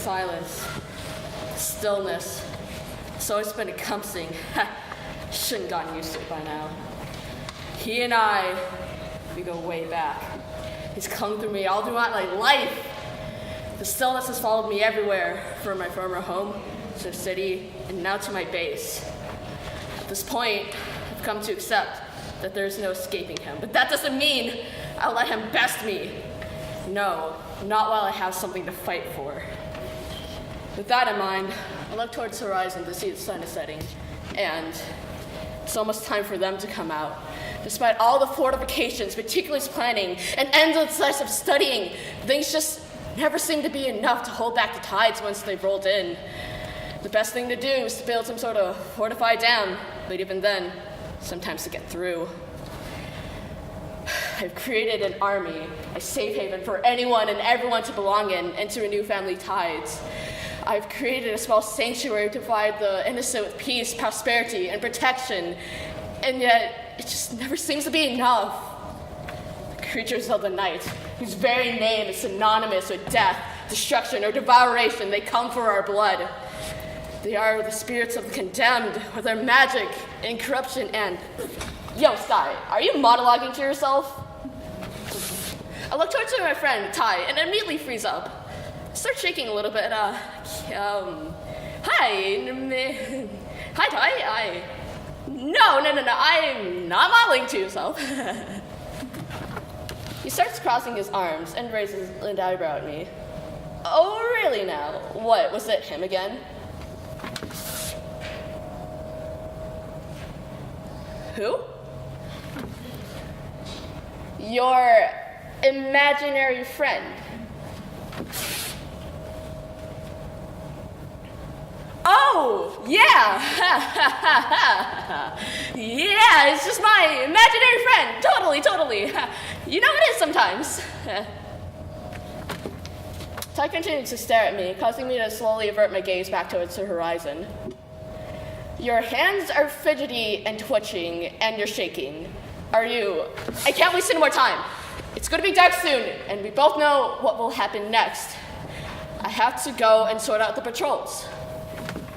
silence, stillness. So it's been encompassing. Shouldn't gotten used to it by now. He and I, we go way back. He's clung through me all throughout my life. The stillness has followed me everywhere, from my former home to the city, and now to my base. At this point, I've come to accept that there's no escaping him. But that doesn't mean I'll let him best me. No, not while I have something to fight for. With that in mind, I look towards the horizon to see the sun is setting, and it's almost time for them to come out. Despite all the fortifications, meticulous planning, and endless lives of studying, things just never seem to be enough to hold back the tides once they've rolled in. The best thing to do is to build some sort of fortified dam, but even then, sometimes to get through. I've created an army, a safe haven for anyone and everyone to belong in and to renew family ties. I've created a small sanctuary to provide the innocent with peace, prosperity, and protection, and yet it just never seems to be enough. The creatures of the night, whose very name is synonymous with death, destruction, or devouration, they come for our blood. They are the spirits of the condemned, with their magic and corruption and... Yo, Sky, are you monologuing to yourself? I look towards my friend, Ty, and immediately freeze up. I start shaking a little bit. Hi, Ty, No, I'm not modeling to yourself. He starts crossing his arms and raises an eyebrow at me. Oh, really now? What, was it him again? Who? Your imaginary friend. Oh, yeah. Yeah, it's just my imaginary friend. Totally. You know it is sometimes. Ty continues to stare at me, causing me to slowly avert my gaze back towards the horizon. Your hands are fidgety and twitching, and you're shaking. Are you? I can't waste any more time. It's going to be dark soon, and we both know what will happen next. I have to go and sort out the patrols.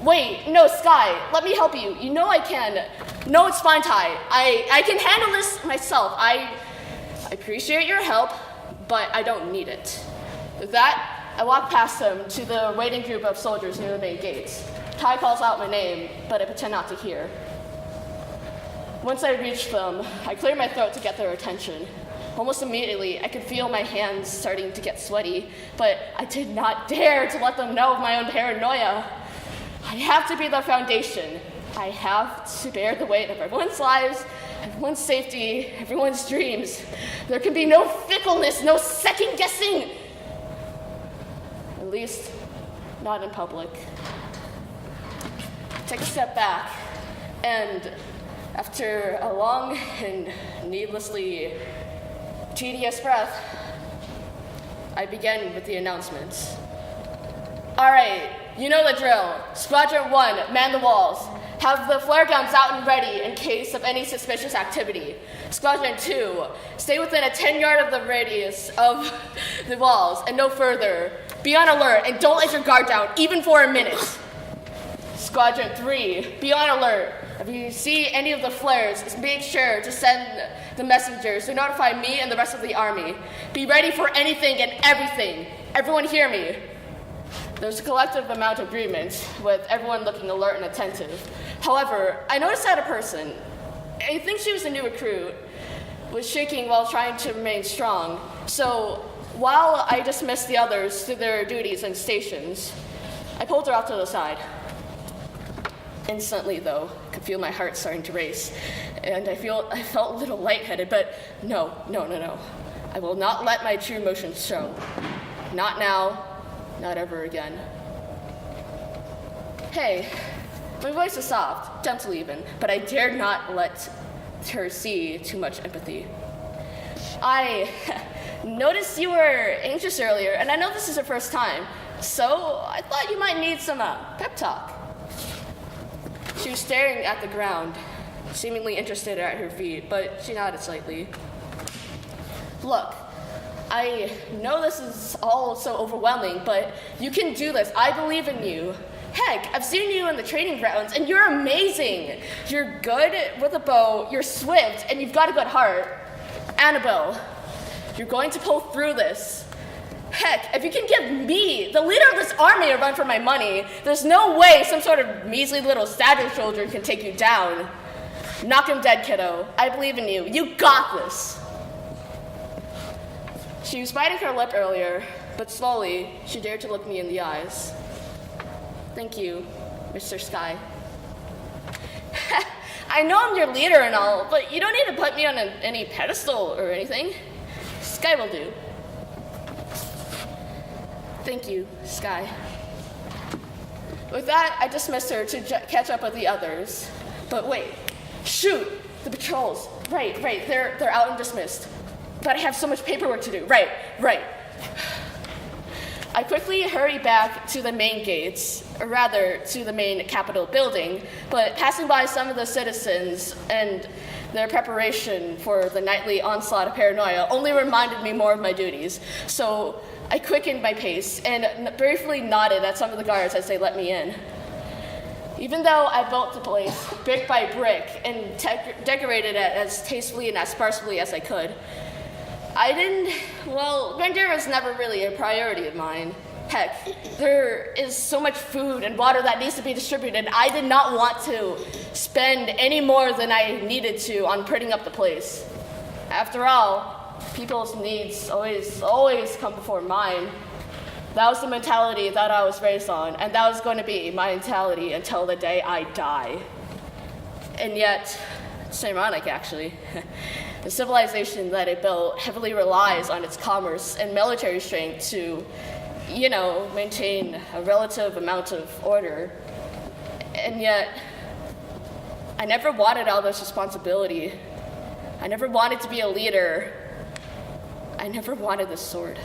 Wait, no, Sky, let me help you. You know I can. No, it's fine, Ty. I can handle this myself. I appreciate your help, but I don't need it. With that, I walk past them to the waiting group of soldiers near the main gates. Ty calls out my name, but I pretend not to hear. Once I reach them, I clear my throat to get their attention. Almost immediately, I could feel my hands starting to get sweaty, but I did not dare to let them know of my own paranoia. I have to be the foundation. I have to bear the weight of everyone's lives, everyone's safety, everyone's dreams. There can be no fickleness, no second guessing. At least, not in public. Take a step back, and after a long and needlessly tedious breath, I begin with the announcements. All right, you know the drill. Squadron 1, man the walls. Have the flare guns out and ready in case of any suspicious activity. Squadron 2, stay within a 10-yard of the radius of the walls and no further. Be on alert and don't let your guard down, even for a minute. Squadron 3, be on alert. If you see any of the flares, make sure to send the messengers to notify me and the rest of the army. Be ready for anything and everything. Everyone hear me. There's a collective amount of agreement, with everyone looking alert and attentive. However, I noticed that a person, I think she was a new recruit, was shaking while trying to remain strong. So while I dismissed the others to their duties and stations, I pulled her off to the side. Instantly, though, I could feel my heart starting to race, and I felt a little lightheaded, but no. I will not let my true emotions show. Not now, not ever again. Hey, my voice is soft, gentle even, but I dared not let her see too much empathy. I noticed you were anxious earlier, and I know this is your first time, so I thought you might need some pep talk. She was staring at the ground, seemingly interested at her feet, but she nodded slightly. Look, I know this is all so overwhelming, but you can do this. I believe in you. Heck, I've seen you in the training grounds, and you're amazing. You're good with a bow, you're swift, and you've got a good heart. Annabelle, you're going to pull through this. Heck, if you can give me, the leader of this army, a run for my money, there's no way some sort of measly little stagger soldier can take you down. Knock him dead, kiddo. I believe in you. You got this. She was biting her lip earlier, but slowly, she dared to look me in the eyes. Thank you, Mr. Sky. I know I'm your leader and all, but you don't need to put me on any pedestal or anything. Sky will do. Thank you, Sky. With that, I dismissed her to catch up with the others. But wait, shoot, the patrols. Right, they're out and dismissed. But I have so much paperwork to do. Right. I quickly hurried back to the main gates, or rather, to the main Capitol building, but passing by some of the citizens and their preparation for the nightly onslaught of paranoia only reminded me more of my duties. So I quickened my pace and briefly nodded at some of the guards as they let me in. Even though I built the place brick by brick and decorated it as tastefully and as sparsely as I could, grandeur was never really a priority of mine. Heck, there is so much food and water that needs to be distributed. I did not want to spend any more than I needed to on prettying up the place. After all, people's needs always come before mine. That was the mentality that I was raised on, and that was going to be my mentality until the day I die. And yet, it's ironic actually. The civilization that it built heavily relies on its commerce and military strength to, maintain a relative amount of order. And yet, I never wanted all this responsibility. I never wanted to be a leader. I never wanted this sword.